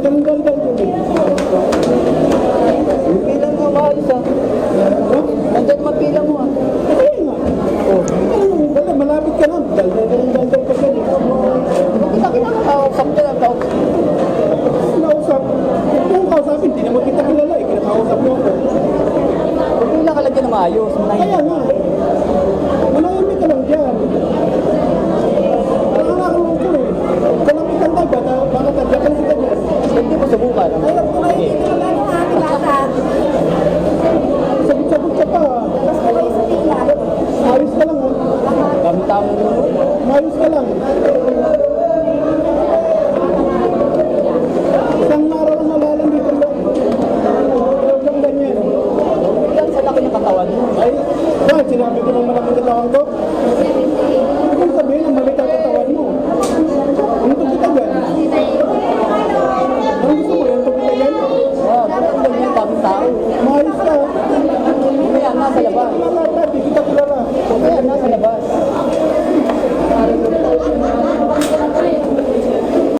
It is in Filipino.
Dal-dal ko eh. Pilang mo maayos ah. Nandyan mapilang mo ah. Kaya nga. Wala, malapit ka lang. Dal-dal ka siya. Kita nakakausap ka lang. Nausap. Kung kausapin, hindi naman kita kilala eh. Kinakausap mo ako. Pila ka lang dyan na maayos. Kaya nga. Manahimik ka lang dyan. Nakakaroon ko eh. Kalapitan tayo, baka tadyakan kita dyan. Hindi mo subukan. Ayaw ko kayo dito naman ng ating bata. Sabot-sabot ka pa. Tapos ko kayo sa pila. Ayos ka lang ha. Dami-dami mo. Ayos ka lang. Isang araw lang malalang dito lang. Huwag lang ganyan. Ilan sa laki ng katawan mo. Ay, bakit sinabi ko ng malaking katawan ko?